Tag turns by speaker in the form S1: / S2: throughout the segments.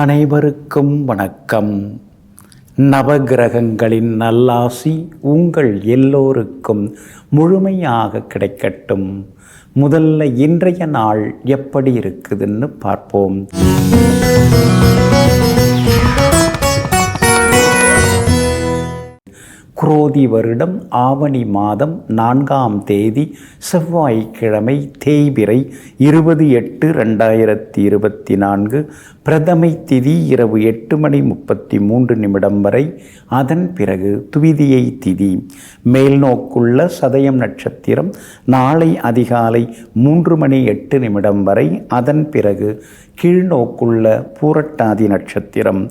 S1: அனைவருக்கும் வணக்கம். நவகிரகங்களின் நல்லாசி உங்கள் எல்லோருக்கும் முழுமையாக கிடைக்கட்டும். முதல்ல இன்றைய நாள் எப்படி இருக்குதுன்னு பார்ப்போம். குரோதி வருடம் ஆவணி மாதம் 4ஆம் தேதி செவ்வாய்க்கிழமை, தேய்பிறை 20/8/2024. பிரதமை திதி இரவு 8:33 வரை. அதன் பிறகு துவிதியை திதி. மேல்நோக்குள்ள சதயம் நட்சத்திரம் நாளை அதிகாலை 3:08 வரை. அதன் பிறகு கீழ்நோக்குள்ள பூரட்டாதி நட்சத்திரம்.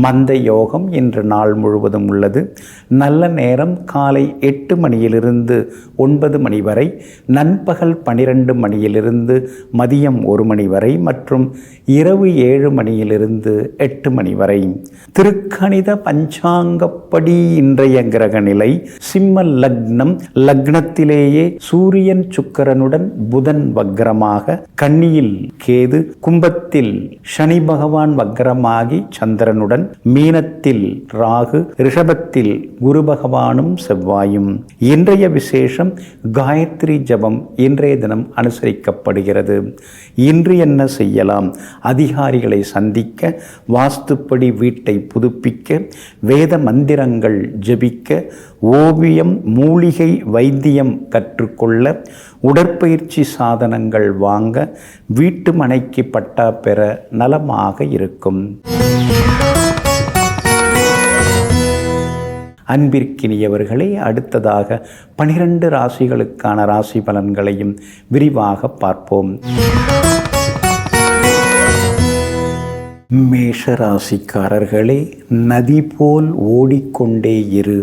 S1: மந்த யோகம் இன்று நாள் முழுவதும் உள்ளது. நல்ல நேரம் காலை 8 மணியிலிருந்து 9 மணி வரை, நண்பகல் 12 மணியிலிருந்து மதியம் 1 மணி வரை மற்றும் இரவு 7 மணியிலிருந்து 8 மணி வரை. திருக்கணித பஞ்சாங்கப்படி இன்றைய கிரக நிலை சிம்ம லக்னம். லக்னத்திலேயே சூரியன் சுக்கிரனுடன் புதன் வக்ரமாக, கன்னியில் கேது, கும்பத்தில் சனி பகவான் வக்ரமாகி சந்திரனுடன், மீனத்தில் ராகு, ரிஷபத்தில் குரு பகவானும் செவ்வாயும். இன்றைய விசேஷம் காயத்ரி ஜபம் இன்றைய தினம் அனுசரிக்கப்படுகிறது. இன்று என்ன செய்யலாம்? அதிகாரிகளை சந்திக்க, வாஸ்துப்படி வீட்டை புதுப்பிக்க, வேத மந்திரங்கள் ஜபிக்க, ஓவியம், மூலிகை வைத்தியம் கற்றுக்கொள்ள, உடற்பயிற்சி சாதனங்கள் வாங்க, வீட்டு மனைக்கு பட்டா பெற நலமாக இருக்கும். அன்பிற்கினியவர்களே, அடுத்ததாக 12 ராசிகளுக்கான ராசி பலன்களையும் விரிவாக பார்ப்போம். மேஷ ராசிக்காரர்களே, நதி போல் ஓடிக்கொண்டே இரு,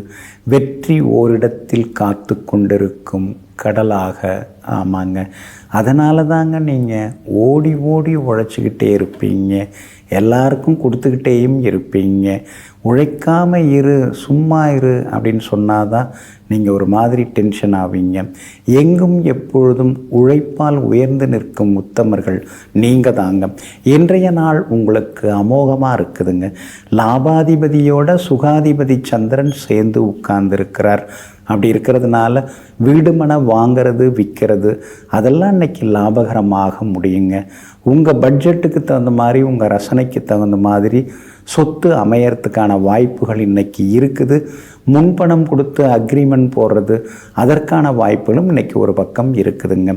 S1: வெற்றி ஓரிடத்தில் காத்து கொண்டிருக்கும் கடலாக. ஆமாங்க, அதனால தாங்க நீங்கள் ஓடி ஓடி உழைச்சிக்கிட்டே இருப்பீங்க, எல்லாருக்கும் கொடுத்துக்கிட்டேயும் இருப்பீங்க. உழைக்காமல் இரு, சும்மா இரு அப்படின்னு சொன்னாதான் நீங்கள் ஒரு மாதிரி டென்ஷன் ஆவீங்க. எங்கும் எப்பொழுதும் உழைப்பால் உயர்ந்து நிற்கும் உத்தமர்கள் நீங்கள் தாங்க. இன்றைய நாள் உங்களுக்கு அமோகமாக இருக்குதுங்க. லாபாதிபதியோட சுகாதிபதி சந்திரன் சேர்ந்து உட்கார்ந்துருக்கிறார். அப்படி இருக்கிறதுனால வீடு மனை வாங்கிறது, விற்கிறது அதெல்லாம் இன்றைக்கி லாபகரமாக முடியுங்க. உங்கள் பட்ஜெட்டுக்கு தகுந்த மாதிரி, உங்கள் ரசனைக்கு தகுந்த மாதிரி சொத்து அமையறதுக்கான வாய்ப்புகள் இன்றைக்கி இருக்குது. முன்பணம் கொடுத்து அக்ரிமெண்ட் போடுறது, அதற்கான வாய்ப்புகளும் இன்றைக்கி ஒரு பக்கம் இருக்குதுங்க.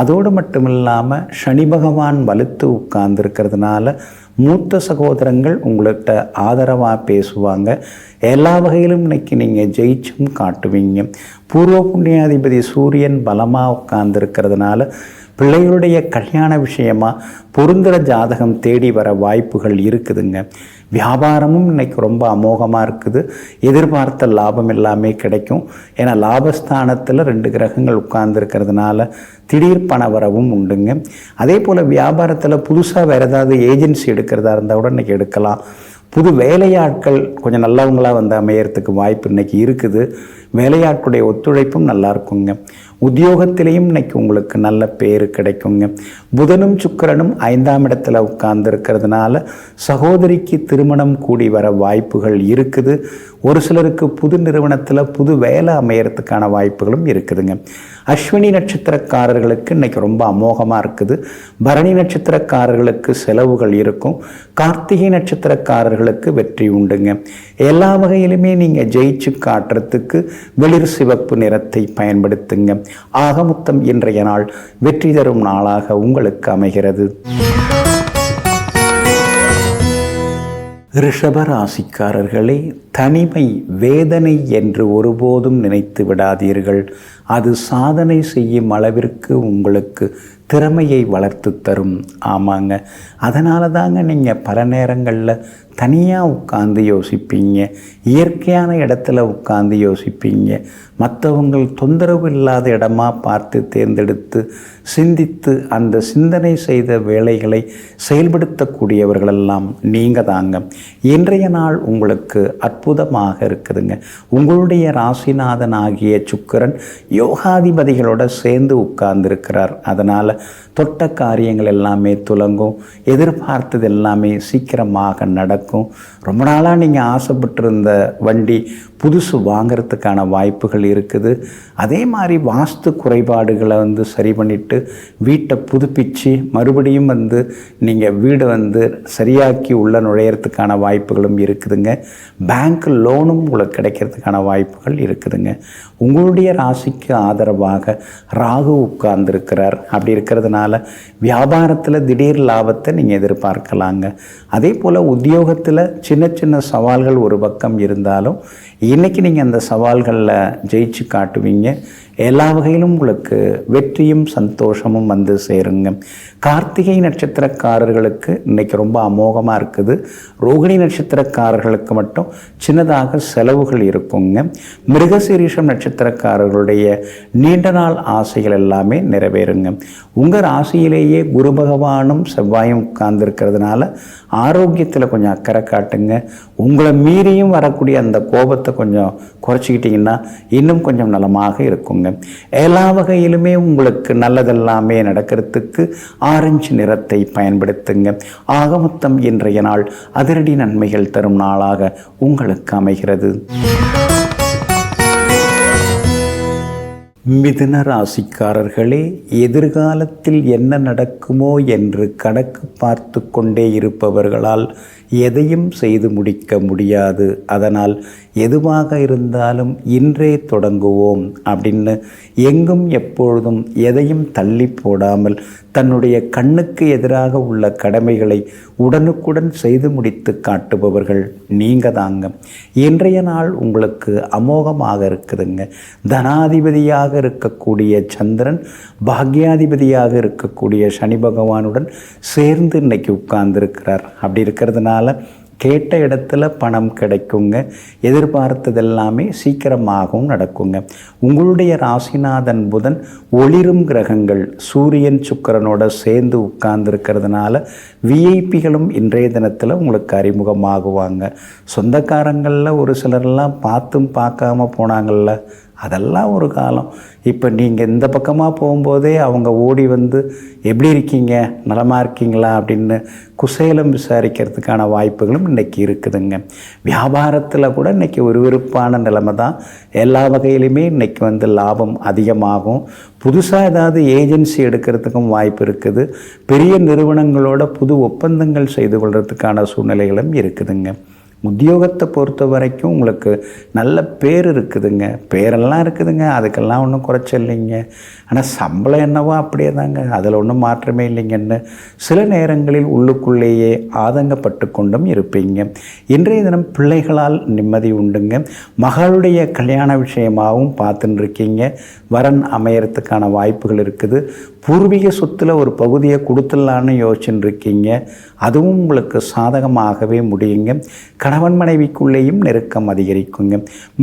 S1: அதோடு மட்டும் இல்லாமல் சனி பகவான் வலுத்து உட்கார்ந்துருக்கிறதுனால மூத்த சகோதரங்கள் உங்கள்கிட்ட ஆதரவாக பேசுவாங்க. எல்லா வகையிலும் இன்றைக்கி நீங்கள் ஜெயிச்சும் காட்டுவீங்க. பூர்வ புண்ணியாதிபதி சூரியன் பலமாக உட்கார்ந்துருக்கிறதுனால பிள்ளைகளுடைய கல்யாண விஷயமாக பொருந்துகிற ஜாதகம் தேடி வர வாய்ப்புகள் இருக்குதுங்க. வியாபாரமும் இன்றைக்கி ரொம்ப அமோகமாக இருக்குது. எதிர்பார்த்த லாபம் எல்லாமே கிடைக்கும். ஏன்னா லாபஸ்தானத்தில் 2 கிரகங்கள் உட்கார்ந்துருக்கிறதுனால திடீர் பண வரவும் உண்டுங்க. அதே போல் வியாபாரத்தில் புதுசாக வேறு ஏதாவது ஏஜென்சி எடுக்கிறதா இருந்தால் கூட இன்றைக்கி எடுக்கலாம். புது வேலையாட்கள் கொஞ்சம் நல்லவங்களாக வந்து அமையறதுக்கு வாய்ப்பு இன்றைக்கி இருக்குது. வேலையாட்களுடைய ஒத்துழைப்பும் நல்லா இருக்குங்க. உத்தியோகத்திலையும் இன்றைக்கி உங்களுக்கு நல்ல பேர் கிடைக்குங்க. புதனும் சுக்கிரனும் 5ஆம் இடத்துல உட்கார்ந்துருக்கிறதுனால சகோதரிக்கு திருமணம் கூடி வர வாய்ப்புகள் இருக்குது. ஒரு சிலருக்கு புது நிறுவனத்தில் புது வேலை அமையறதுக்கான வாய்ப்புகளும் இருக்குதுங்க. அஸ்வினி நட்சத்திரக்காரர்களுக்கு இன்றைக்கி ரொம்ப அமோகமாக இருக்குது. பரணி நட்சத்திரக்காரர்களுக்கு செலவுகள் இருக்கும். கார்த்திகை நட்சத்திரக்காரர்களுக்கு வெற்றி உண்டுங்க. எல்லா வகையிலுமே நீங்கள் ஜெயிச்சு காட்டுறதுக்கு வெளிர் சிவப்பு நிறத்தை பயன்படுத்துங்க. ஆகமொத்தம் இன்றைய நாள் வெற்றி தரும் நாளாக உங்களுக்கு அமைகிறது. ரிஷப ராசிக்காரர்களே, தனிமை வேதனை என்று ஒருபோதும் நினைத்து விடாதீர்கள். அது சாதனை செய்யும் அளவிற்கு உங்களுக்கு திறமையை வளர்த்து தரும். ஆமாங்க, அதனால தாங்க நீங்கள் பல நேரங்களில் தனியாக உட்கார்ந்து யோசிப்பீங்க, இயற்கையான இடத்துல உட்கார்ந்து யோசிப்பீங்க. மற்றவங்கள் தொந்தரவு இல்லாத இடமா பார்த்து தேர்ந்தெடுத்து சிந்தித்து அந்த சிந்தனை செய்த வேலைகளை செயல்படுத்தக்கூடியவர்களெல்லாம் நீங்கள் தாங்க. இன்றைய நாள் உங்களுக்கு அற்புதமாக இருக்குதுங்க. உங்களுடைய ராசிநாதன் ஆகிய சுக்கிரன் யோகாதிபதிகளோட சேர்ந்து உட்கார்ந்துருக்கிறார். அதனால் தொட்ட காரியங்கள் எல்லாமே துலங்கும். எதிர்பார்த்தது எல்லாமே சீக்கிரமாக நடக்கும். ரொம்ப நாளாக நீங்கள் ஆசைப்பட்டிருந்த வண்டி புதுசு வாங்கிறதுக்கான வாய்ப்புகள் இருக்குது. அதே மாதிரி வாஸ்து குறைபாடுகளை சரி பண்ணிவிட்டு வீட்டை புதுப்பித்து மறுபடியும் நீங்கள் வீடு சரியாக்கி உள்ள நுழையிறதுக்கான வாய்ப்புகளும் இருக்குதுங்க. பேங்க் லோனும் உங்களுக்கு கிடைக்கிறதுக்கான வாய்ப்புகள் இருக்குதுங்க. உங்களுடைய ராசிக்கு ஆதரவாக ராகு உட்கார்ந்துருக்கிறார். அப்படி இருக்கிறதுனால வியாபாரத்தில் திடீர் லாபத்தை நீங்கள் எதிர்பார்க்கலாங்க. அதே போல் உத்தியோகத்தில் சின்ன சின்ன சவால்கள் ஒரு பக்கம் இருந்தாலும் இன்றைக்கி நீங்கள் அந்த சவால்களில் ஜெயிச்சு காட்டுவீங்க. எல்லா வகையிலும் உங்களுக்கு வெற்றியும் சந்தோஷமும் சேருங்க. கார்த்திகை நட்சத்திரக்காரர்களுக்கு இன்றைக்கி ரொம்ப அமோகமாக இருக்குது. ரோகிணி நட்சத்திரக்காரர்களுக்கு மட்டும் சின்னதாக செலவுகள் இருக்குங்க. மிருகசீரிஷம் நட்சத்திரக்காரர்களுடைய நீண்ட நாள் ஆசைகள் எல்லாமே நிறைவேறுங்க. உங்கள் ராசியிலேயே குரு பகவானும் செவ்வாயும் உட்கார்ந்துருக்கிறதுனால ஆரோக்கியத்தில் கொஞ்சம் அக்கறை காட்டுங்க. உங்களை மீறியும் வரக்கூடிய அந்த கோபத்தை கொஞ்சம் குறைச்சிக்கிட்டிங்கன்னா இன்னும் கொஞ்சம் நலமாக இருக்குங்க. எல்லா வகையிலுமே உங்களுக்கு நல்லதெல்லாமே நடக்கிறதுக்கு ஆரஞ்சு நிறத்தை பயன்படுத்துங்க. ஆக மொத்தம் இன்றைய நாள் அதிரடி நன்மைகள் தரும் நாளாக உங்களுக்கு அமைகிறது. மிதுன ராசிக்காரர்களே, எதிர்காலத்தில் என்ன நடக்குமோ என்று கணக்கு பார்த்து கொண்டே இருப்பவர்களால் எதையும் செய்து முடிக்க முடியாது. அதனால் எதுவாக இருந்தாலும் இன்றே தொடங்குவோம் அப்படின்னு எங்கும் எப்பொழுதும் எதையும் தள்ளி போடாமல் தன்னுடைய கண்ணுக்கு எதிராக உள்ள கடமைகளை உடனுக்குடன் செய்து முடித்து காட்டுபவர்கள் நீங்கள் தாங்க. இன்றைய நாள் உங்களுக்கு அமோகமாக இருக்குதுங்க. தனாதிபதியாக இருக்கக்கூடிய சந்திரன் பாக்யாதிபதியாக இருக்கக்கூடிய சனி பகவானுடன் சேர்ந்து இன்னைக்கு உட்கார்ந்துருக்கிறார். அப்படி இருக்கிறதுனால கேட்ட இடத்துல பணம் கிடைக்குங்க. எதிர்பார்த்ததெல்லாமே சீக்கிரமாகவும் நடக்குங்க. உங்களுடைய ராசிநாதன் புதன் ஒளிரும் கிரகங்கள் சூரியன் சுக்கிரனோட சேர்ந்து உட்கார்ந்துருக்கிறதுனால விஐபிகளும் இன்றைய தினத்தில் உங்களுக்கு அறிமுகமாகுவாங்க. சொந்தக்காரங்களில் ஒரு சிலரெல்லாம் பார்த்தும் பார்க்காம போனாங்கள்ல, அதெல்லாம் ஒரு காலம். இப்போ நீங்கள் இந்த பக்கமாக போகும்போதே அவங்க ஓடி எப்படி இருக்கீங்க, நலமாக இருக்கீங்களா அப்படின்னு குசேலம் விசாரிக்கிறதுக்கான வாய்ப்புகளும் இன்றைக்கி இருக்குதுங்க. வியாபாரத்தில் கூட இன்றைக்கி ஒரு விருப்பான நிலைமை தான். எல்லா வகையிலுமே இன்றைக்கி லாபம் அதிகமாகும். புதுசாக ஏதாவது ஏஜென்சி எடுக்கிறதுக்கும் வாய்ப்பு இருக்குது. பெரிய நிறுவனங்களோட புது ஒப்பந்தங்கள் செய்து கொள்கிறதுக்கான சூழ்நிலைகளும் இருக்குதுங்க. உத்தியோகத்தை பொறுத்த வரைக்கும் உங்களுக்கு நல்ல பேர் இருக்குதுங்க. பேரெல்லாம் இருக்குதுங்க, அதுக்கெல்லாம் ஒன்றும் குறைச்சல்லைங்க. ஆனால் சம்பளம் என்னவோ அப்படியே தாங்க, அதில் ஒன்றும் மாற்றமே இல்லைங்கன்னு சில நேரங்களில் உள்ளுக்குள்ளேயே ஆதங்கப்பட்டு கொண்டும் இருப்பீங்க. இன்றைய தினம் பிள்ளைகளால் நிம்மதி உண்டுங்க. மகளுடைய கல்யாண விஷயமாகவும் பார்த்துன்னு இருக்கீங்க. வரன் அமையறதுக்கான வாய்ப்புகள் இருக்குது. பூர்வீக சொத்தில் ஒரு பகுதியை கொடுத்துடலான்னு யோசிச்சுன்னு இருக்கீங்க. அதுவும் உங்களுக்கு சாதகமாகவே முடியுங்க. கணவன் மனைவிக்குள்ளேயும் நெருக்கம் அதிகரிக்குங்க.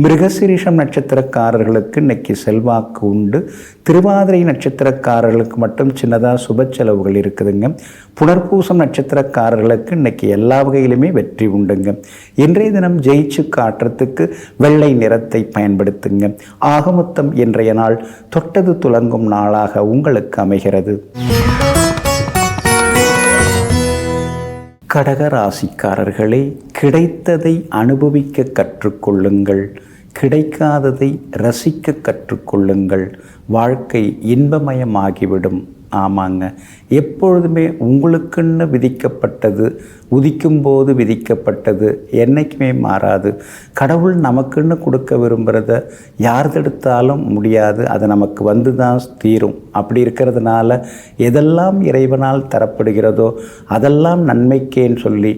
S1: மிருகசீரிஷம் நட்சத்திரக்காரர்களுக்கு இன்னைக்கு செல்வாக்கு உண்டு. திருவாதிரை நட்சத்திரக்காரர்களுக்கு மட்டும் சின்னதாக சுப செலவுகள் இருக்குதுங்க. புனர்பூசம் நட்சத்திரக்காரர்களுக்கு இன்னைக்கு எல்லா வகையிலுமே வெற்றி உண்டுங்க. இன்றைய தினம் ஜெயிச்சு காட்டுறதுக்கு வெள்ளை நிறத்தை பயன்படுத்துங்க. ஆகமொத்தம் இன்றைய நாள் தொட்டது துலங்கும் நாளாக உங்களுக்கு அமைகிறது. கடக ராசிக்காரர்களே, கிடைத்ததை அனுபவிக்க கற்றுக்கொள்ளுங்கள். கிடைக்காததை ரசிக்க கற்றுக்கொள்ளுங்கள். வாழ்க்கை இன்பமயமாகிவிடும். ஆமாங்க, எப்பொழுதுமே உங்களுக்குன்னு விதிக்கப்பட்டது, உதிக்கும்போது விதிக்கப்பட்டது என்றைக்குமே மாறாது. கடவுள் நமக்குன்னு கொடுக்க விரும்புகிறத யார் தடுத்தாலும் முடியாது. அது நமக்கு தான் தீரும். அப்படி இருக்கிறதுனால எதெல்லாம் இறைவனால் தரப்படுகிறதோ அதெல்லாம் நன்மைக்கேன்னு சொல்லி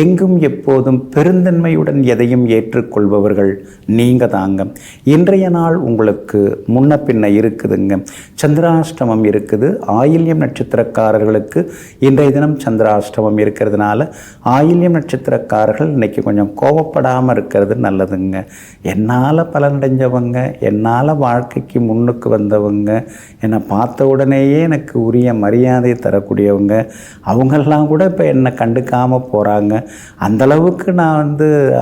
S1: எங்கும் எப்போதும் பெருந்தன்மையுடன் எதையும் ஏற்றுக்கொள்பவர்கள் நீங்கள் தாங்க. இன்றைய நாள் உங்களுக்கு முன்ன பின்ன இருக்குதுங்க. சந்திராஷ்டமம் இருக்குது. ஆயில்யம் நட்சத்திரக்காரர்களுக்கு இன்றைய தினம் சந்திராஷ்டமம் இருக்கிறதுனால ஆயில்யம் நட்சத்திரக்காரர்கள் இன்றைக்கி கொஞ்சம் கோபப்படாமல் இருக்கிறது நல்லதுங்க. என்னால் பலனடைஞ்சவங்க, என்னால் வாழ்க்கைக்கு முன்னுக்கு வந்தவங்க, என்னை பார்த்த உடனேயே எனக்கு உரிய மரியாதை தரக்கூடியவங்க, அவங்கெல்லாம் கூட இப்போ என்னை கண்டுக்காமல் போகிறாங்க. அந்தளவுக்கு நான்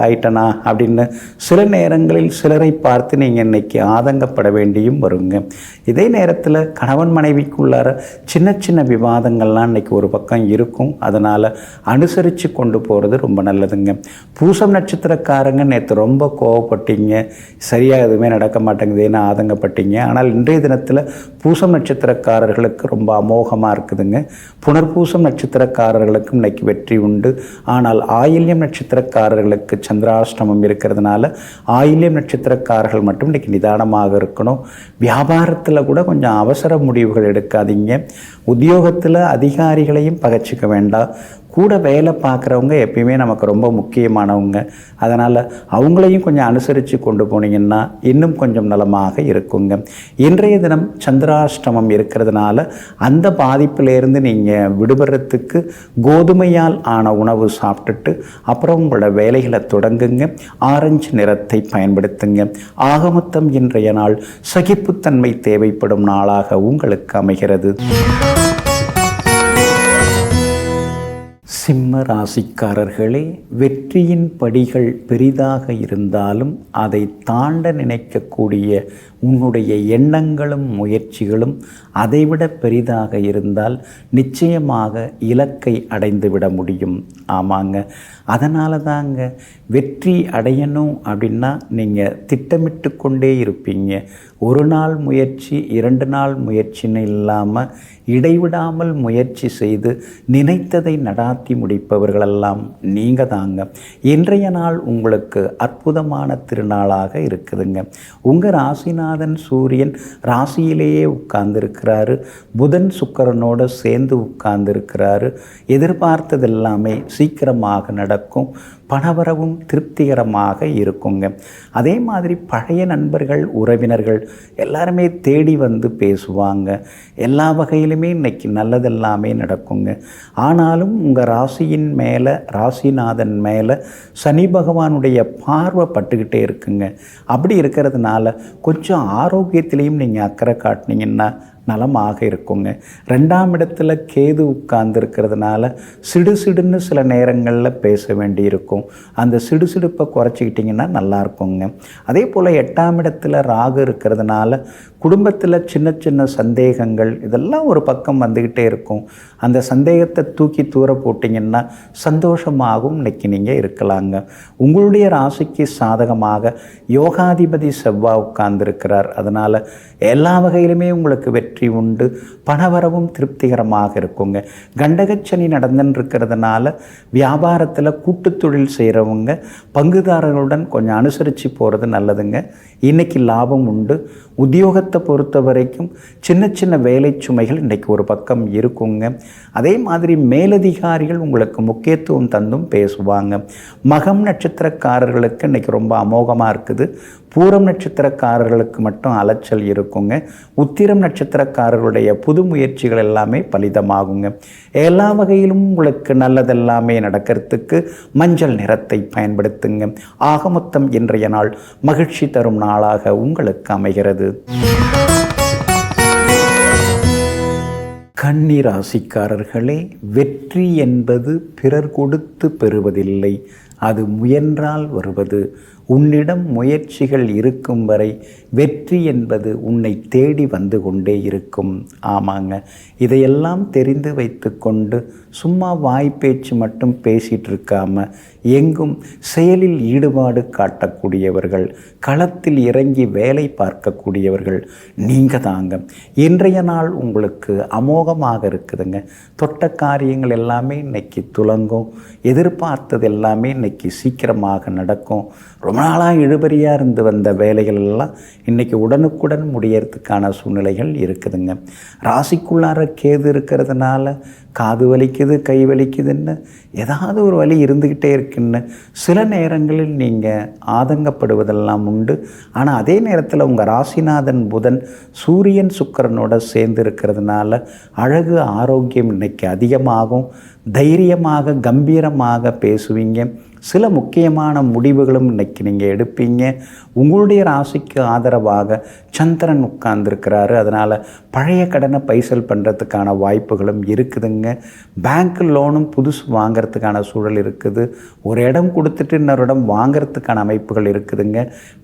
S1: ஆயிட்டனா அப்படின்னு சில நேரங்களில் சிலரை பார்த்து நீங்கள் இன்றைக்கி ஆதங்கப்பட வேண்டியும் வருங்க. இதே நேரத்தில் கணவன் மனைவிக்குள்ளார சின்ன சின்ன விவாதங்கள்லாம் இன்றைக்கி ஒரு பக்கம் இருக்கும். அதனால் அனுசரித்து கொண்டு போகிறது ரொம்ப நல்லதுங்க. பூசம் நட்சத்திரக்காரங்க நேற்று ரொம்ப கோவப்பட்டீங்க, சரியாக எதுவுமே நடக்க மாட்டேங்குதுன்னு ஆதங்கப்பட்டீங்க. ஆனால் இன்றைய தினத்தில் பூசம் நட்சத்திரக்காரர்களுக்கு ரொம்ப அமோகமாக இருக்குதுங்க. புனர்பூசம் நட்சத்திரக்காரர்களுக்கும் இன்றைக்கி வெற்றி உண்டு. ஆனால் ஆயில்யம் நட்சத்திரக்காரர்களுக்கு சந்திராஷ்டமம் இருக்கிறதுனால ஆயில்யம் நட்சத்திரக்காரர்கள் மட்டும் இன்றைக்கி நிதானமாக இருக்கணும். வியாபாரத்தில் கூட கொஞ்சம் அவசர முடிவுகள் எடுக்காதீங்க. உத்தியோகத்தில் அதிகாரிகளையும் பகைச்சிக்க வேண்டாம். கூட வேலை பார்க்குறவங்க எப்பயுமே நமக்கு ரொம்ப முக்கியமானவங்க. அதனால் அவங்களையும் கொஞ்சம் அனுசரித்து கொண்டு போனீங்கன்னா இன்னும் கொஞ்சம் நலமாக இருக்குங்க. இன்றைய தினம் சந்திராஷ்டமம் இருக்கிறதுனால அந்த பாதிப்பிலேருந்து நீங்கள் விடுபடுறதுக்கு கோதுமையால் ஆன உணவு சாப்பிட்டுட்டு அப்புறம் உங்களோட வேலைகளை தொடங்குங்க. ஆரஞ்சு நிறத்தை பயன்படுத்துங்க. ஆகமொத்தம் இன்றைய நாள் சகிப்புத்தன்மை தேவைப்படும் நாளாக உங்களுக்கு அமைகிறது. சிம்ம ராசிக்காரர்களே, வெற்றியின் படிகள் பெரிதாக இருந்தாலும் அதை தாண்ட நினைக்கக்கூடிய உன்னுடைய எண்ணங்களும் முயற்சிகளும் அதைவிட பெரிதாக இருந்தால் நிச்சயமாக இலக்கை அடைந்துவிட முடியும். ஆமாங்க, அதனால தாங்க வெற்றி அடையணும் அப்படின்னா நீங்கள் திட்டமிட்டு கொண்டே இருப்பீங்க. ஒரு நாள் முயற்சி 2 நாள் முயற்சின்னு இல்லாமல் இடைவிடாமல் முயற்சி செய்து நினைத்ததை நடாத்தி முடிப்பவர்களெல்லாம் நீங்கள் தாங்க. இன்றைய நாள் உங்களுக்கு அற்புதமான திருநாளாக இருக்குதுங்க. உங்கள் ராசிநாதன் சூரியன் ராசியிலேயே உட்கார்ந்துருக்கிறாரு. புதன் சுக்கிரனோடு சேர்ந்து உட்கார்ந்துருக்கிறாரு. எதிர்பார்த்தது எல்லாமே சீக்கிரமாக நடக்கும். பணவரவும் திருப்திகரமாக இருக்குங்க. அதே மாதிரி பழைய நண்பர்கள், உறவினர்கள் எல்லாருமே தேடி வந்து பேசுவாங்க. எல்லா வகையிலுமே இன்னைக்கு நல்லதெல்லாமே நடக்குங்க. ஆனாலும் உங்கள் ராசியின் மேலே, ராசிநாதன் மேலே சனி பகவானுடைய பார்வை பட்டுக்கிட்டே இருக்குங்க. அப்படி இருக்கிறதுனால கொஞ்சம் ஆரோக்கியத்திலையும் நீங்கள் அக்கறை காட்டினீங்கன்னா நலமாக இருக்குங்க. 2ஆம் இடத்துல கேது உட்கார்ந்து இருக்கிறதுனால சிடுசிடுன்னு சில நேரங்களில் பேச வேண்டியிருக்கும். அந்த சிடுசிடுப்பை குறைச்சிக்கிட்டிங்கன்னா நல்லா இருக்குங்க. அதே போல் 8ஆம் இடத்துல ராகு இருக்கிறதுனால குடும்பத்தில் சின்ன சின்ன சந்தேகங்கள் இதெல்லாம் ஒரு பக்கம் வந்துக்கிட்டே இருக்கும். அந்த சந்தேகத்தை தூக்கி தூர போட்டிங்கன்னா சந்தோஷமாகவும் இன்னைக்கு நீங்கள் இருக்கலாங்க. உங்களுடைய ராசிக்கு சாதகமாக யோகாதிபதி செவ்வாய் உட்கார்ந்துருக்கிறார். அதனால் எல்லா வகையிலுமே உங்களுக்கு வெற்றி உண்டு. பணவரவும் திருப்திகரமாக இருக்குங்க. கண்டகச்சனி நடந்துன்னு இருக்கிறதுனால வியாபாரத்தில் கூட்டு தொழில் செய்கிறவங்க பங்குதாரர்களுடன் கொஞ்சம் அனுசரித்து போகிறது நல்லதுங்க. இன்றைக்கி லாபம் உண்டு. உத்தியோகத்தை பொறுத்த வரைக்கும் சின்ன சின்ன வேலை சுமைகள் இன்றைக்கி ஒரு பக்கம் இருக்குங்க. அதே மாதிரி மேலதிகாரிகள் உங்களுக்கு முக்கியத்துவம் தந்தும் பேசுவாங்க. மகம் நட்சத்திரக்காரர்களுக்கு இன்றைக்கி ரொம்ப அமோகமாக இருக்குது. பூரம் நட்சத்திரக்காரர்களுக்கு மட்டும் அலைச்சல் இருக்குங்க. உத்திரம் நட்சத்திரக்காரர்களுடைய புது முயற்சிகள் எல்லாமே பலிதமாகுங்க. எல்லா வகையிலும் உங்களுக்கு நல்லதெல்லாமே நடக்கிறதுக்கு மஞ்சள் நிறத்தை பயன்படுத்துங்க. ஆகமொத்தம் இன்றைய நாள் மகிழ்ச்சி தரும் நாளாக உங்களுக்கு அமைகிறது. கன்னி ராசிக்காரர்களே, வெற்றி என்பது பிறர் கொடுத்து பெறுவதில்லை, அது முயன்றால் வருவது. உன்னிடம் முயற்சிகள் இருக்கும் வரை வெற்றி என்பது உன்னை தேடி வந்து கொண்டே இருக்கும். ஆமாங்க, இதையெல்லாம் தெரிந்து வைத்து கொண்டு சும்மா வாய்ப்பேச்சு மட்டும் பேசிகிட்டு இருக்காம எங்கும் செயலில் ஈடுபாடு காட்டக்கூடியவர்கள், களத்தில் இறங்கி வேலை பார்க்கக்கூடியவர்கள் நீங்கள் தாங்க. இன்றைய நாள் உங்களுக்கு அமோகமாக இருக்குதுங்க. தொட்ட காரியங்கள் எல்லாமே இன்னைக்கு துலங்கும். எதிர்பார்த்தது எல்லாமே இன்னைக்கு சீக்கிரமாக நடக்கும். ரொம்ப நாளாக இழுபறியாக இருந்து வந்த வேலைகள் எல்லாம் இன்றைக்கி உடனுக்குடன் முடியறதுக்கான சூழ்நிலைகள் இருக்குதுங்க. ராசிக்குள்ளார கேது இருக்கிறதுனால காது வலிக்குது, கை வலிக்குதுன்னு ஏதாவது ஒரு வலி இருந்துக்கிட்டே இருக்குன்னு சில நேரங்களில் நீங்கள் ஆதங்கப்படுவதெல்லாம் உண்டு. ஆனால் அதே நேரத்தில் உங்கள் ராசிநாதன் புதன் சூரியன் சுக்கிரனோட சேர்ந்து இருக்கிறதுனால அழகு, ஆரோக்கியம் இன்னைக்கு அதிகமாகும். தைரியமாக கம்பீரமாக பேசுவீங்க. சில முக்கியமான முடிவுகளும் இன்றைக்கி நீங்கள் எடுப்பீங்க. உங்களுடைய ராசிக்கு ஆதரவாக சந்திரன் உட்கார்ந்துருக்கிறாரு. அதனால் பழைய கடனை பைசல் பண்ணுறதுக்கான வாய்ப்புகளும் இருக்குதுங்க. பேங்க் லோனும் புதுசு வாங்கிறதுக்கான சூழல் இருக்குது. ஒரு இடம் கொடுத்துட்டு இன்னொரு இடம் வாங்கிறதுக்கான அமைப்புகள் இருக்குதுங்க.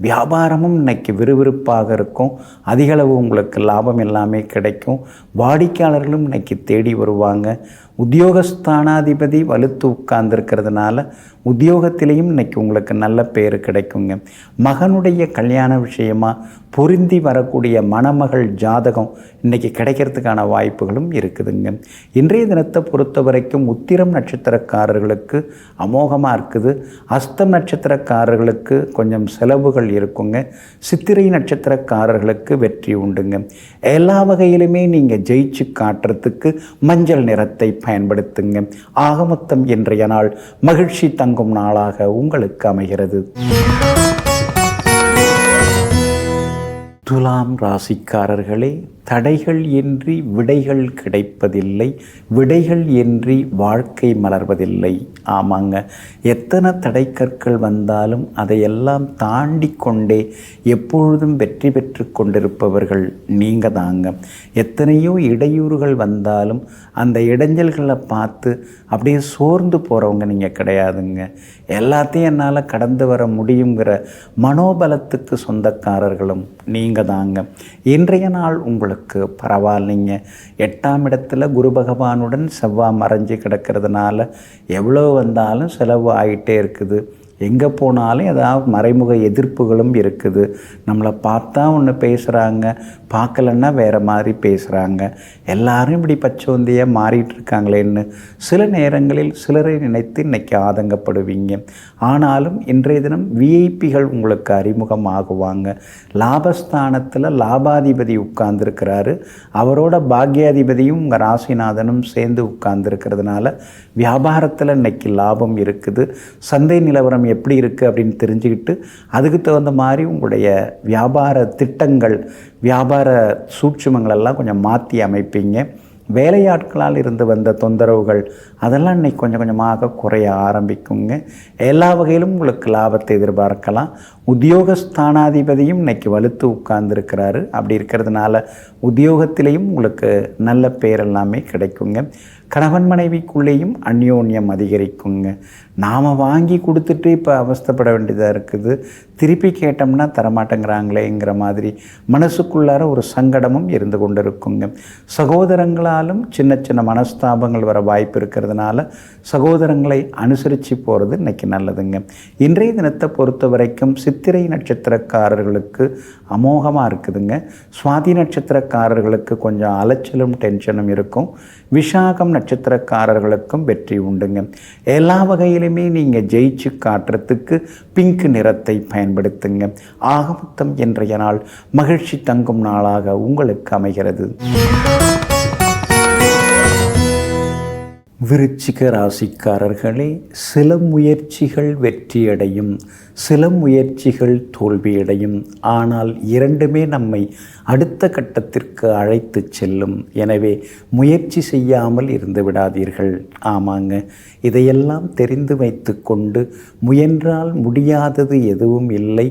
S1: வியாபாரமும் இன்னைக்கு விறுவிறுப்பாக இருக்கும். அதிகளவு உங்களுக்கு லாபம் எல்லாமே கிடைக்கும். வாடிக்கையாளர்களும் இன்னைக்கு தேடி வருவாங்க. உத்தியோகஸ்தானாதிபதி வலுத்து உட்கார்ந்துருக்கிறதுனால உத்தியோகத்திலையும் இன்னைக்கு உங்களுக்கு நல்ல பேர் கிடைக்குங்க. மகனுடைய கல்யாண விஷயமா பொருந்தி வரக்கூடிய மணமகள் ஜாதகம் இன்றைக்கி கிடைக்கிறதுக்கான வாய்ப்புகளும் இருக்குதுங்க. இன்றைய தினத்தை பொறுத்த வரைக்கும் உத்திரம் நட்சத்திரக்காரர்களுக்கு அமோகமாக இருக்குது. அஸ்தம் நட்சத்திரக்காரர்களுக்கு கொஞ்சம் செலவுகள் இருக்குங்க. சித்திரை நட்சத்திரக்காரர்களுக்கு வெற்றி உண்டுங்க. எல்லா வகையிலுமே நீங்கள் ஜெயிச்சு காட்டுறதுக்கு மஞ்சள் நிறத்தை பயன்படுத்துங்க. ஆகமொத்தம் இன்றைய நாள் மகிழ்ச்சி தங்கும் நாளாக உங்களுக்கு அமைகிறது. துலாம் ராசிக்காரர்களே, தடைகள் இன்றி விடைகள் கிடைப்பதில்லை, விடைகள் இன்றி வாழ்க்கை மலர்வதில்லை. ஆமாங்க, எத்தனை தடைக்கற்கள் வந்தாலும் அதையெல்லாம் தாண்டி கொண்டே எப்பொழுதும் வெற்றி பெற்று கொண்டிருப்பவர்கள் நீங்கள் தாங்க. எத்தனையோ இடையூறுகள் வந்தாலும் அந்த இடைஞ்சல்களை பார்த்து அப்படியே சோர்ந்து போகிறவங்க நீங்கள் கிடையாதுங்க. எல்லாத்தையும் என்னால் கடந்து வர முடியுங்கிற மனோபலத்துக்கு சொந்தக்காரர்களும் நீங்கள் தாங்க. இன்றைய நாள் உங்களுக்கு பரவாயில்லைங்க. 8ஆம் இடத்துல குரு பகவானுடன் செவ்வாய் மறைஞ்சு கிடக்கிறதுனால எவ்வளோ வந்தாலும் செலவு ஆகிட்டே இருக்குது. எங்கே போனாலும் ஏதாவது மறைமுக எதிர்ப்புகளும் இருக்குது. நம்மளை பார்த்தா ஒன்று பேசுகிறாங்க, பார்க்கலன்னா வேறு மாதிரி பேசுகிறாங்க. எல்லாரும் இப்படி பச்சோந்தியாக மாறிட்டுருக்காங்களேன்னு சில நேரங்களில் சிலரை நினைத்து இன்றைக்கி ஆதங்கப்படுவீங்க. ஆனாலும் இன்றைய தினம் விஐபிகள் உங்களுக்கு அறிமுகமாகுவாங்க. லாபஸ்தானத்தில் லாபாதிபதி உட்கார்ந்துருக்கிறாரு. அவரோட பாக்யாதிபதியும் உங்கள் ராசிநாதனும் சேர்ந்து உட்கார்ந்துருக்கிறதுனால வியாபாரத்தில் இன்றைக்கி லாபம் இருக்குது. சந்தை நிலவரம் எப்படி இருக்குது அப்படின்னு தெரிஞ்சுக்கிட்டு அதுக்கு தகுந்த மாதிரி உங்களுடைய வியாபார திட்டங்கள், வியாபார சூட்சுமங்களெல்லாம் கொஞ்சம் மாற்றி அமைப்பீங்க. வேலையாட்களால் இருந்து வந்த தொந்தரவுகள் அதெல்லாம் இன்றைக்கி கொஞ்சம் கொஞ்சமாக குறைய ஆரம்பிக்குங்க. எல்லா வகையிலும் உங்களுக்கு லாபத்தை எதிர்பார்க்கலாம். உத்தியோகஸ்தானாதிபதியும் இன்றைக்கி வலுத்து உட்கார்ந்துருக்கிறாரு. அப்படி இருக்கிறதுனால உத்தியோகத்திலையும் உங்களுக்கு நல்ல பேர் எல்லாமே கிடைக்குங்க. கணவன் மனைவிக்குள்ளேயும் அந்யோன்யம் அதிகரிக்குங்க. நாம் வாங்கி கொடுத்துட்டு இப்போ அவஸ்தைப்பட வேண்டியதாக இருக்குது. திருப்பி கேட்டோம்னா தரமாட்டேங்கிறாங்களேங்கிற மாதிரி மனசுக்குள்ளார ஒரு சங்கடமும் இருந்து கொண்டு இருக்குங்க. சகோதரங்களாலும் சின்ன சின்ன மனஸ்தாபங்கள் வர வாய்ப்பு இருக்கிறதுனால சகோதரங்களை அனுசரித்து போகிறது இன்றைக்கி நல்லதுங்க. இன்றைய தினத்தை பொறுத்த வரைக்கும் சித்திரை நட்சத்திரக்காரர்களுக்கு அமோகமாக இருக்குதுங்க. சுவாதி நட்சத்திரக்காரர்களுக்கு கொஞ்சம் அலைச்சலும் டென்ஷனும் இருக்கும். விஷாகம் நட்சத்திரக்காரர்களுக்கும் வெற்றி உண்டுங்க. எல்லா வகையிலுமே நீங்கள் ஜெயிச்சு காட்டுறதுக்கு பிங்க் நிறத்தை பயன்படுத்துங்க. ஆகமொத்தம் இன்றைய நாள் மகிழ்ச்சி தங்கும் நாளாக உங்களுக்கு அமைகிறது. விருச்சிக ராசிக்காரர்களே, சில முயற்சிகள் வெற்றியடையும், சில முயற்சிகள் தோல்வியடையும். ஆனால் இரண்டுமே நம்மை அடுத்த கட்டத்திற்கு அழைத்து செல்லும். எனவே முயற்சி செய்யாமல் இருந்து விடாதீர்கள். ஆமாங்க, இதையெல்லாம் தெரிந்து வைத்து கொண்டு முயன்றால் முடியாதது எதுவும் இல்லை,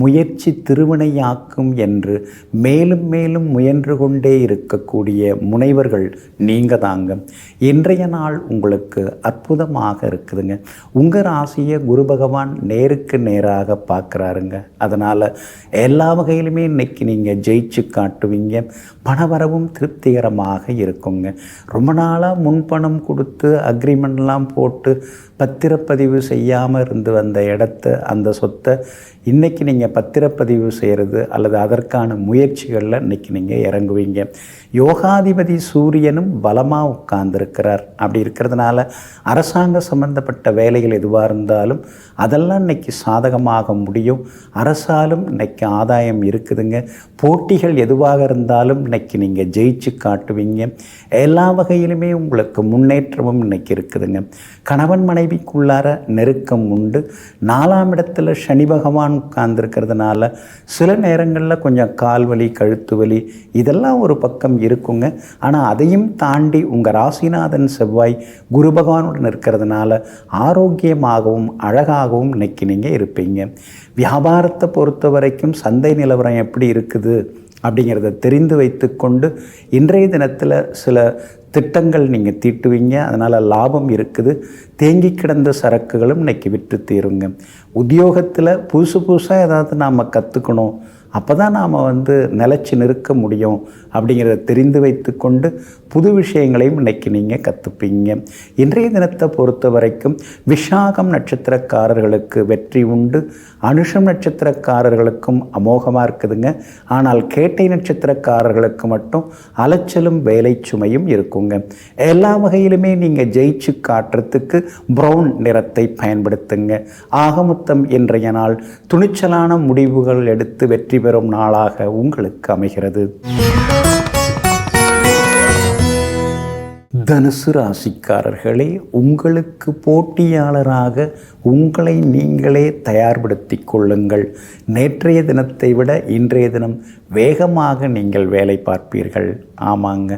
S1: முயற்சி திருவினையாக்கும் என்று மேலும் மேலும் முயன்று கொண்டே இருக்கக்கூடிய முனைவர்கள் நீங்கள் தாங்க. இன்றைய நாள் உங்களுக்கு அற்புதமாக இருக்குதுங்க. உங்கள் ராசியை குரு பகவான் நேருக்கு நேராக பார்க்குறாருங்க. அதனால் எல்லா வகையிலுமே இன்றைக்கி நீங்கள் ஜெயிச்சு காட்டுவீங்க. பணவரவும் திருப்திகரமாக இருக்குங்க. ரொம்ப நாளாக முன்பணம் கொடுத்து அக்ரிமெண்ட்லாம் போட்டு பத்திரப்பதிவு செய்யாமல் இருந்து வந்த இடத்த, அந்த சொத்தை இன்றைக்கி நீங்கள் பத்திரப்பதிவு செய்கிறது அல்லது அதற்கான முயற்சிகளில் இன்றைக்கி நீங்கள் இறங்குவீங்க. யோகாதிபதி சூரியனும் பலமாக உட்கார்ந்துருக்கிறார். அப்படி இருக்கிறதுனால அரசாங்க சம்பந்தப்பட்ட வேலைகள் எதுவாக இருந்தாலும் அதெல்லாம் இன்றைக்கி சாதகமாக முடியும். அரசாலும் இன்றைக்கி ஆதாயம் இருக்குதுங்க. போட்டிகள் எதுவாக இருந்தாலும் இன்றைக்கி நீங்கள் ஜெயிச்சு காட்டுவீங்க. எல்லா வகையிலுமே உங்களுக்கு முன்னேற்றமும் இன்றைக்கி இருக்குதுங்க. கணவன் மனைவிக்குள்ளார நெருக்கம் உண்டு. 4ஆம் இடத்துல சனி பகவான் உட்கார்ந்துருக்கிறதுனால சில நேரங்களில் கொஞ்சம் கால் வலி, கழுத்து வலி இதெல்லாம் ஒரு பக்கம் இருக்குங்க. ஆனால் அதையும் தாண்டி உங்கள் ராசிநாதன் செவ்வாய் குரு பகவானுடன் இருக்கிறதுனால ஆரோக்கியமாகவும் அழகாகவும் இன்னைக்கு நீங்கள் இருப்பீங்க. வியாபாரத்தை பொறுத்த வரைக்கும் சந்தை நிலவரம் எப்படி இருக்குது அப்படிங்கிறத தெரிந்து வைத்துக்கொண்டு இன்றைய தினத்தில் சில திட்டங்கள் நீங்கள் தீட்டுவீங்க. அதனால் லாபம் இருக்குது. தேங்கி கிடந்த சரக்குகளும் இன்றைக்கி விற்று தீருங்க. உத்தியோகத்தில் புதுசாக ஏதாவது நாம் கற்றுக்கணும், அப்போ தான் நாம் நிலச்சி நிற்க முடியும் அப்படிங்கிறத தெரிந்து வைத்து கொண்டு புது விஷயங்களையும் இன்றைக்கி நீங்கள் கற்றுப்பீங்க. இன்றைய தினத்தை பொறுத்த வரைக்கும் விஷாகம் நட்சத்திரக்காரர்களுக்கு வெற்றி உண்டு. அனுஷம் நட்சத்திரக்காரர்களுக்கும் அமோகமாக இருக்குதுங்க. ஆனால் கேட்டை நட்சத்திரக்காரர்களுக்கு மட்டும் அலைச்சலும் வேலை சுமையும் இருக்குங்க. எல்லா வகையிலுமே நீங்கள் ஜெயிச்சு காட்டுறதுக்கு ப்ரௌன் நிறத்தை பயன்படுத்துங்க. ஆகமொத்தம் இன்றைய நாள் துணிச்சலான முடிவுகள் எடுத்து வெற்றி பெறும் நாளாக உங்களுக்கு அமைகிறது. தனுசு ராசிக்காரர்களே, உங்களுக்கு போட்டியாளராக உங்களை நீங்களே தயார்படுத்தி கொள்ளுங்கள். நேற்றைய தினத்தை விட இன்றைய தினம் வேகமாக நீங்கள் வேலை பார்ப்பீர்கள். ஆமாங்க,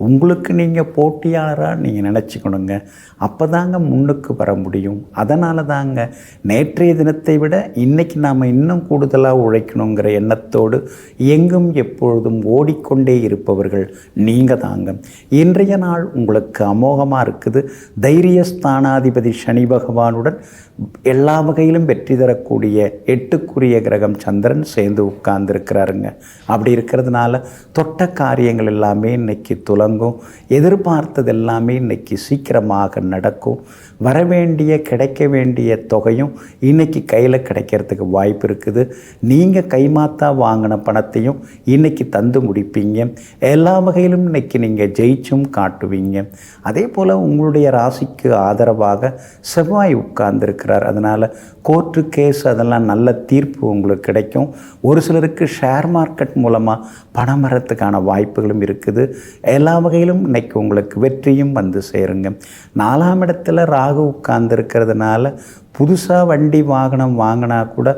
S1: உங்களுக்கு நீங்கள் போட்டியாளராக நீங்கள் நினச்சிக்கணுங்க. அப்போ தாங்க முன்னுக்கு வர முடியும். அதனால தாங்க நேற்றைய தினத்தை விட இன்றைக்கி நாம் இன்னும் கூடுதலாக உழைக்கணுங்கிற எண்ணத்தோடு எங்கும் எப்பொழுதும் ஓடிக்கொண்டே இருப்பவர்கள் நீங்கள் தாங்க. இன்றைய நாள் உங்களுக்கு அமோகமாக இருக்குது. தைரியஸ்தானாதிபதி சனி பகவானுடன் எல்லா வகையிலும் வெற்றி தரக்கூடிய 8க்குரிய கிரகம் சந்திரன் சேர்ந்து உட்கார்ந்துருக்கிறாருங்க. அப்படி இருக்கிறதுனால தொட்ட காரியங்கள் எல்லாமே இன்னைக்கு துலங்கும். எதிர்பார்த்தது எல்லாமே இன்னைக்கு சீக்கிரமாக நடக்கும். வரவேண்டிய கிடைக்க வேண்டிய தொகையும் இன்னைக்கு கையில் கிடைக்கிறதுக்கு வாய்ப்பு இருக்குது. நீங்கள் கைமாத்தா வாங்கின பணத்தையும் இன்னைக்கு தந்து முடிப்பீங்க. எல்லா வகையிலும் இன்னைக்கு நீங்கள் ஜெயிச்சும் காட்டுவீங்க. அதே போல் உங்களுடைய ராசிக்கு ஆதரவாக செவ்வாய் உட்கார்ந்துருக்கிறார். அதனால் கோர்ட்டு கேஸ் அதெல்லாம் நல்ல தீர்ப்பு உங்களுக்கு கிடைக்கும். ஒரு சிலருக்கு ஷேர் மார்க்கெட் மூலமாக பணம் வரத்துக்கான வாய்ப்புகளும் இருக்குது. எல்லா வகையிலும் இன்னைக்கு உங்களுக்கு வெற்றியும் சேருங்க. 4ஆம் இடத்துல ராகு உட்கார்ந்துருக்கிறதுனால புதுசாக வண்டி வாகனம் வாங்கினா கூட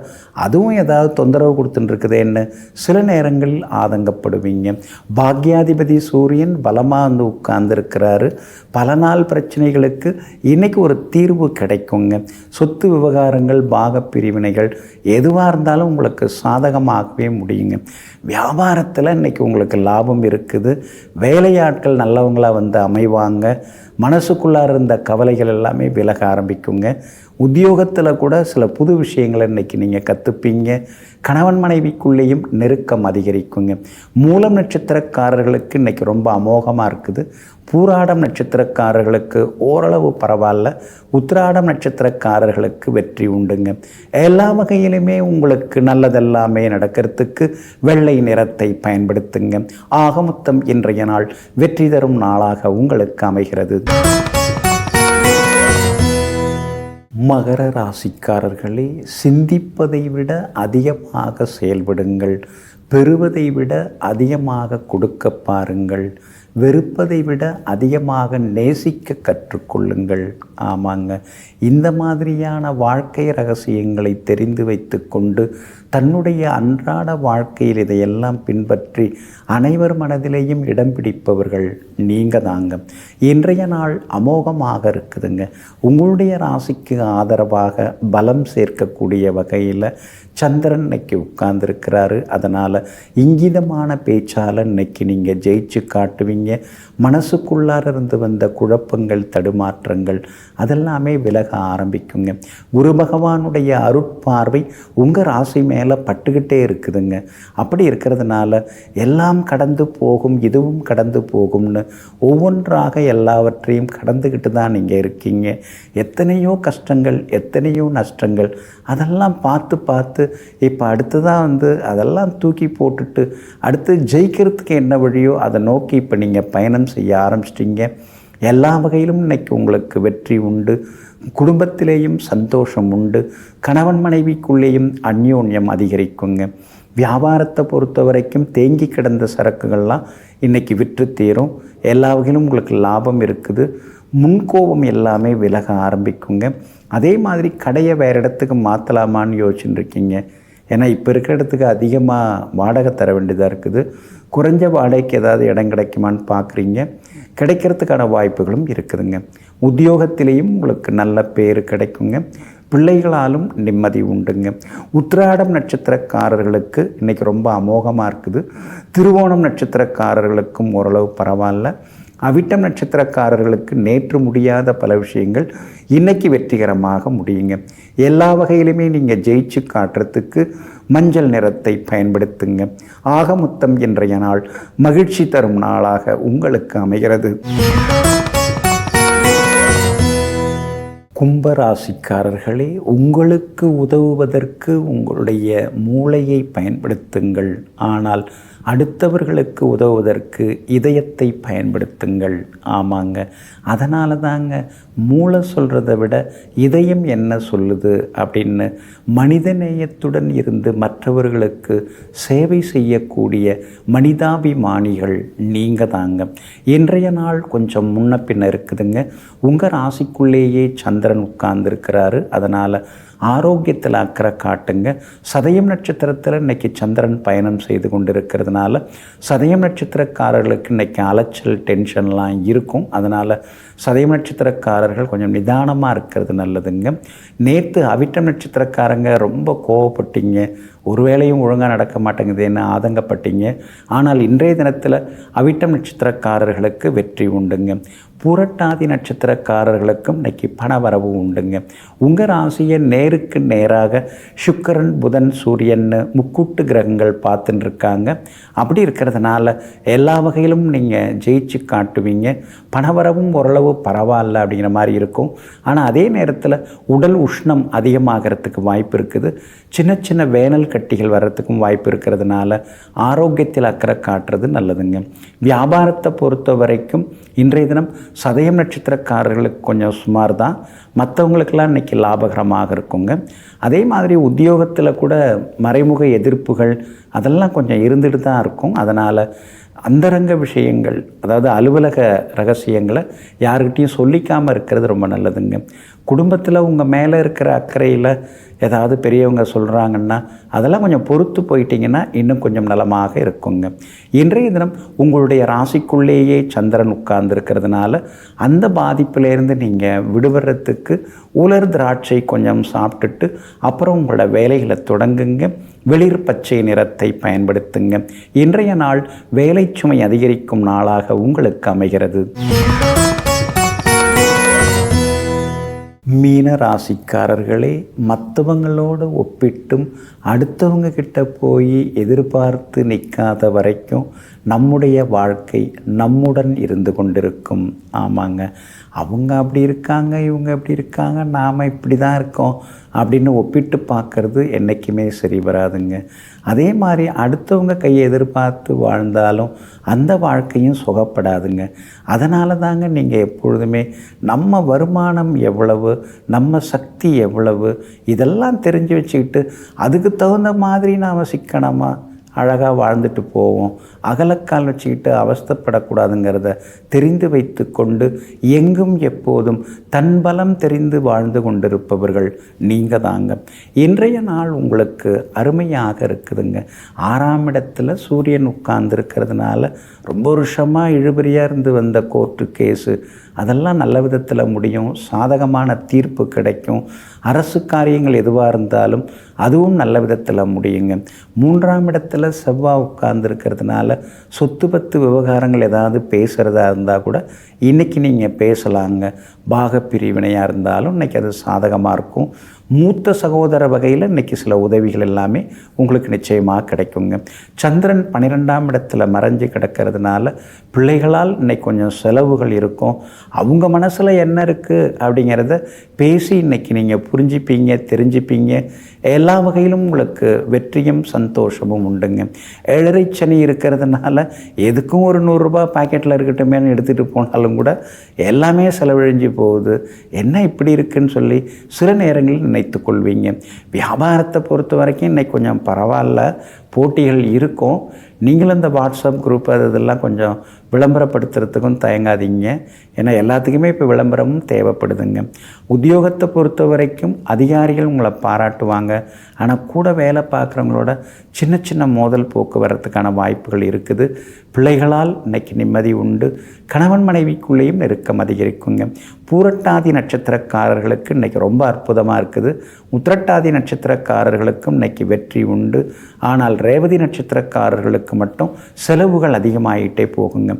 S1: அதுவும் ஏதாவது தொந்தரவு கொடுத்துட்டுருக்குதேன்னு சில நேரங்களில் ஆதங்கப்படுவீங்க. பாக்யாதிபதி சூரியன் பலமாக உட்கார்ந்துருக்கிறாரு. பல நாள் பிரச்சனைகளுக்கு இன்றைக்கி ஒரு தீர்வு கிடைக்குங்க. சொத்து விவகாரங்கள், பாகப்பிரிவினைகள் எதுவாக இருந்தாலும் உங்களுக்கு சாதகமாகவே முடியுங்க. வியாபாரத்தில் இன்றைக்கி உங்களுக்கு லாபம் இருக்குது. வேலையாட்கள் நல்லவங்களாக அமைவாங்க. மனசுக்குள்ளார இருந்த கவலைகள் எல்லாமே விலக ஆரம்பிக்குங்க. உத்தியோகத்தில் கூட சில புது விஷயங்களை இன்றைக்கி நீங்கள் கற்றுப்பீங்க. கணவன் மனைவிக்குள்ளேயும் நெருக்கம் அதிகரிக்குங்க. மூலம் நட்சத்திரக்காரர்களுக்கு இன்றைக்கி ரொம்ப அமோகமாக இருக்குது. பூராடம் நட்சத்திரக்காரர்களுக்கு ஓரளவு பரவாயில்ல. உத்திராடம் நட்சத்திரக்காரர்களுக்கு வெற்றி உண்டுங்க. எல்லா வகையிலுமே உங்களுக்கு நல்லதெல்லாமே நடக்கிறதுக்கு வெள்ளை நிறத்தை பயன்படுத்துங்க. ஆக மொத்தம் இன்றைய நாள் வெற்றி தரும் நாளாக உங்களுக்கு அமைகிறது. மகர ராசிக்காரர்களே, சிந்திப்பதை விட அதிகமாக செயல்படுங்கள். பெறுவதை விட அதிகமாக கொடுக்க பாருங்கள். வெறுப்பதை விட அதிகமாக நேசிக்க கற்றுக்கொள்ளுங்கள். ஆமாங்க, இந்த மாதிரியான வாழ்க்கை ரகசியங்களை தெரிந்து வைத்து கொண்டு தன்னுடைய அன்றாட வாழ்க்கையில் இதையெல்லாம் பின்பற்றி அனைவர் மனதிலேயும் இடம் பிடிப்பவர்கள் நீங்கள் தாங்க. இன்றைய நாள் அமோகமாக இருக்குதுங்க. உங்களுடைய ராசிக்கு ஆதரவாக பலம் சேர்க்கக்கூடிய வகையில் சந்திரன் இன்னைக்கு உட்கார்ந்துருக்கிறாரு. அதனால் இங்கிதமான பேச்சால் இன்னைக்கு நீங்கள் ஜெயிச்சு காட்டுவீங்க. மனசுக்குள்ளார இருந்து வந்த குழப்பங்கள், தடுமாற்றங்கள் அதெல்லாமே விலக ஆரம்பிக்குங்க. குரு பகவானுடைய அருட்பார்வை உங்கள் ராசி மேலே பட்டுக்கிட்டே இருக்குதுங்க. அப்படி இருக்கிறதுனால எல்லாம் கடந்து போகும், இதுவும் கடந்து போகும்னு ஒவ்வொன்றாக எல்லாவற்றையும் கடந்துக்கிட்டு தான் நீங்கள் இருக்கீங்க. எத்தனையோ கஷ்டங்கள், எத்தனையோ நஷ்டங்கள் அதெல்லாம் பார்த்து இப்போ அடுத்ததாக அதெல்லாம் தூக்கி போட்டுட்டு அடுத்து ஜெயிக்கிறதுக்கு என்ன வழியோ அதை நோக்கி இப்போ நீங்கள் பயணம் செய்ய ஆரம்பிச்சிட்டிங்க. எல்லா வகையிலும் இன்னைக்கு உங்களுக்கு வெற்றி உண்டு. குடும்பத்திலேயும் சந்தோஷம் உண்டு. கணவன் மனைவிக்குள்ளேயும் அந்யோன்யம் அதிகரிக்குங்க. வியாபாரத்தை பொறுத்த வரைக்கும் தேங்கி கிடந்த சரக்குகள்லாம் இன்றைக்கி விற்று தீரும். எல்லா வகையிலும் உங்களுக்கு லாபம் இருக்குது. முன்கோபம் எல்லாமே விலக ஆரம்பிக்குங்க. அதே மாதிரி கடையை வேறு இடத்துக்கு மாற்றலாமான்னு யோசிச்சுட்டு இருக்கீங்க. ஏன்னா இப்போ இருக்கிற இடத்துக்கு அதிகமாக வாடகை தர வேண்டியதாக இருக்குது. குறைஞ்ச வாடகைக்கு ஏதாவது இடம் கிடைக்குமான்னு பார்க்குறீங்க. கிடைக்கிறதுக்கான வாய்ப்புகளும் இருக்குதுங்க. உத்தியோகத்திலேயும் உங்களுக்கு நல்ல பேர் கிடைக்குங்க. பிள்ளைகளாலும் நிம்மதி உண்டுங்க. உத்திராடம் நட்சத்திரக்காரர்களுக்கு இன்றைக்கி ரொம்ப அமோகமாக இருக்குது. திருவோணம் நட்சத்திரக்காரர்களுக்கும் ஓரளவு பரவாயில்ல. அவிட்டம் நட்சத்திரக்காரர்களுக்கு நேற்று முடியாத பல விஷயங்கள் இன்றைக்கி வெற்றிகரமாக முடியுங்க. எல்லா வகையிலுமே நீங்கள் ஜெயிச்சு காட்டுறதுக்கு மஞ்சள் நிறத்தை பயன்படுத்துங்க. ஆக மொத்தம் இன்றைய நாள் மகிழ்ச்சி தரும் நாளாக உங்களுக்கு அமைகிறது. கும்பராசிக்காரர்களே, உங்களுக்கு உதவுவதற்கு உங்களுடைய மூளையை பயன்படுத்துங்கள். ஆனால் அடுத்தவர்களுக்கு உதவுவதற்கு இதயத்தை பயன்படுத்துங்கள். ஆமாங்க, அதனால தாங்க மூளை சொல்கிறத விட இதயம் என்ன சொல்லுது அப்படின்னு மனிதநேயத்துடன் இருந்து மற்றவர்களுக்கு சேவை செய்யக்கூடிய மனிதாபிமானிகள் நீங்கள் தாங்க. இன்றைய நாள் கொஞ்சம் முன்ன பின்ன இருக்குதுங்க. உங்கள் ராசிக்குள்ளேயே சந்திரன் உட்கார்ந்துருக்கிறாரு. அதனால் ஆரோக்கியத்தில் அக்கறை காட்டுங்க. சதயம் நட்சத்திரத்தில் இன்றைக்கி சந்திரன் பயணம் செய்து கொண்டு இருக்கிறதுனால சதயம் நட்சத்திரக்காரர்களுக்கு இன்றைக்கி அலைச்சல் டென்ஷன்லாம் இருக்கும். அதனால் சதயம் நட்சத்திரக்காரர்கள் கொஞ்சம் நிதானமாக இருக்கிறது நல்லதுங்க. நேற்று அவிட்டம் நட்சத்திரக்காரங்க ரொம்ப கோவப்பட்டீங்க, ஒரு வேளையும் ஒழுங்காக நடக்க மாட்டேங்குதுன்னு ஆதங்கப்பட்டீங்க. ஆனால் இன்றைய தினத்தில் அவிட்டம் நட்சத்திரக்காரர்களுக்கு வெற்றி உண்டுங்க. புரட்டாதி நட்சத்திரக்காரர்களுக்கும் இன்றைக்கி பணவரவு உண்டுங்க. உங்கள் ராசியை நேருக்கு நேராக சுக்கிரன் புதன் சூரியன் முக்கூட்டு கிரகங்கள் பார்த்துன்னு இருக்காங்க. அப்படி இருக்கிறதுனால எல்லா வகையிலும் நீங்கள் ஜெயிச்சு காட்டுவீங்க. பணவரவும் ஓரளவு பரவாயில்ல அப்படிங்கிற மாதிரி இருக்கும். ஆனால் அதே நேரத்தில் உடல் உஷ்ணம் அதிகமாகிறதுக்கு வாய்ப்பு இருக்குது. சின்ன சின்ன வேனல் கட்டிகள் வர்றதுக்கும் வாய்ப்பு இருக்கிறதுனால ஆரோக்கியத்தில் அக்கறை காட்டுறது நல்லதுங்க. வியாபாரத்தை பொறுத்த வரைக்கும் இன்றைய தினம் சதயம் நட்சத்திரக்காரர்களுக்கு கொஞ்சம் சுமார் தான். மற்றவங்களுக்கெல்லாம் இன்றைக்கி லாபகரமாக இருக்குங்க. அதே மாதிரி உத்தியோகத்தில் கூட மறைமுக எதிர்ப்புகள் அதெல்லாம் கொஞ்சம் இருந்துட்டு தான் இருக்கும். அதனால் அந்தரங்க விஷயங்கள், அதாவது அலுவலக ரகசியங்களை யாருக்கிட்டையும் சொல்லிக்காமல் இருக்கிறது ரொம்ப நல்லதுங்க. குடும்பத்தில் உங்கள் மேலே இருக்கிற அக்கறையில் ஏதாவது பெரியவங்க சொல்கிறாங்கன்னா அதெல்லாம் கொஞ்சம் பொறுத்து போயிட்டீங்கன்னா இன்னும் கொஞ்சம் நலமாக இருக்குங்க. இன்றைய தினம் உங்களுடைய ராசிக்குள்ளேயே சந்திரன் உட்கார்ந்துருக்கிறதுனால அந்த பாதிப்பிலேருந்து நீங்கள் விடுபடுறதுக்கு உலர் திராட்சை கொஞ்சம் சாப்பிட்டுட்டு அப்புறம் உங்களோட வேலைகளை தொடங்குங்க. வெளிர் பச்சை நிறத்தை பயன்படுத்துங்க. இன்றைய நாள் வேலை சுமை அதிகரிக்கும் நாளாக உங்களுக்கு அமைகிறது. மீன ராசிக்காரர்களே, மற்றவங்களோடு ஒப்பிட்டும் அடுத்தவங்க கிட்ட போய் எதிர்பார்த்து நிற்காத வரைக்கும் நம்முடைய வாழ்க்கை நம்முடன் இருந்து கொண்டிருக்கும். ஆமாங்க, அவங்க அப்படி இருக்காங்க, இவங்க அப்படி இருக்காங்க, நாம் இப்படி தான் இருக்கோம் அப்படின்னு ஒப்பிட்டு பார்க்குறது என்றைக்குமே சரி வராதுங்க. அதே மாதிரி அடுத்தவங்க கையை எதிர்பார்த்து வாழ்ந்தாலும் அந்த வாழ்க்கையும் சுகப்படாதுங்க. அதனால தாங்க நீங்கள் எப்பொழுதுமே நம்ம வருமானம் எவ்வளவு, நம்ம சக்தி எவ்வளவு, இதெல்லாம் தெரிஞ்சு வச்சுக்கிட்டு அதுக்கு தகுந்த மாதிரி நாம் சிக்கனமாக அழகாக வாழ்ந்துட்டு போவோம். அகலக்கால் வச்சுக்கிட்டு அவஸ்தைப்படக்கூடாதுங்கிறத தெரிந்து வைத்து கொண்டு எங்கும் எப்போதும் தன் பலம் தெரிந்து வாழ்ந்து கொண்டிருப்பவர்கள் நீங்கள் தாங்க. இன்றைய நாள் உங்களுக்கு அருமையாக இருக்குதுங்க. 6ஆம் இடத்துல சூரியன் உட்கார்ந்துருக்கிறதுனால ரொம்ப வருஷமாக இழுபறியாக இருந்து வந்த கோர்ட்டு கேஸு அதெல்லாம் நல்ல விதத்தில் முடியும். சாதகமான தீர்ப்பு கிடைக்கும். அரசு காரியங்கள் எதுவாக இருந்தாலும் அதுவும் நல்ல விதத்தில் முடியுங்க. 3ஆம் இடத்துல செவ்வாய் உட்கார்ந்துருக்கிறதுனால சொத்து பத்து விவகாரங்கள் ஏதாவது பேசுகிறதா இருந்தால் கூட இன்றைக்கி நீங்கள் பேசலாங்க. பாக பிரிவினையாக இருந்தாலும் இன்றைக்கி அது சாதகமாக இருக்கும். மூத்த சகோதர வகையில் இன்றைக்கி சில உதவிகள் எல்லாமே உங்களுக்கு நிச்சயமாக கிடைக்குங்க. சந்திரன் 12ஆம் இடத்துல மறைஞ்சு கிடக்கிறதுனால பிள்ளைகளால் இன்றைக்கி கொஞ்சம் செலவுகள் இருக்கும். அவங்க மனசில் என்ன இருக்குது அப்படிங்கிறத பேசி இன்றைக்கி நீங்கள் புரிஞ்சுப்பீங்க, தெரிஞ்சுப்பீங்க. எல்லா வகையிலும் உங்களுக்கு வெற்றியும் சந்தோஷமும் உண்டுங்க. 7.5 சனி இருக்கிறதுனால எதுக்கும் ஒரு 100 ரூபாய் பாக்கெட்டில் இருக்கட்டுமேனு எடுத்துகிட்டு போனாலும் கூட எல்லாமே செலவழிஞ்சு போகுது. என்ன இப்படி இருக்குன்னு சொல்லி சில நேரங்களில் நினைத்து கொள்வீங்க. வியாபாரத்தை பொறுத்த வரைக்கும் இன்றைக்கி கொஞ்சம் பரவாயில்ல. போட்டிகள் இருக்கும். நீங்களும் இந்த வாட்ஸ்அப் குரூப் இதெல்லாம் கொஞ்சம் விளம்பரப்படுத்துறதுக்கும் தயங்காதீங்க. ஏன்னா எல்லாத்துக்குமே இப்போ விளம்பரமும் தேவைப்படுதுங்க. உத்தியோகத்தை பொறுத்த வரைக்கும் அதிகாரிகள் உங்களை பாராட்டுவாங்க. ஆனால் கூட வேலை பார்க்குறவங்களோட சின்ன சின்ன மோதல் போக்குவரத்துக்கான வாய்ப்புகள் இருக்குது. பிள்ளைகளால் இன்னைக்கு நிம்மதி உண்டு. கணவன் மனைவிக்குள்ளேயும் நெருக்கம் அதிகரிக்குங்க. பூரட்டாதி நட்சத்திரக்காரர்களுக்கு இன்றைக்கி ரொம்ப அற்புதமாக இருக்குது. உத்திரட்டாதி நட்சத்திரக்காரர்களுக்கும் இன்றைக்கி வெற்றி உண்டு. ஆனால் ரேவதி நட்சத்திரக்காரர்களுக்கு மட்டும் செலவுகள் அதிகமாகிட்டே போகுங்க.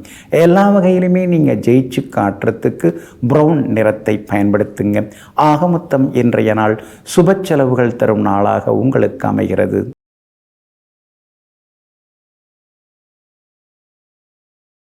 S1: எல்லா வகையிலுமே நீங்கள் ஜெயிச்சு காட்டுறதுக்கு ப்ரௌன் நிறத்தை பயன்படுத்துங்க. ஆக மொத்தம் இன்றைய நாள் சுப செலவுகள் தரும் நாளாக உங்களுக்கு அமைகிறது.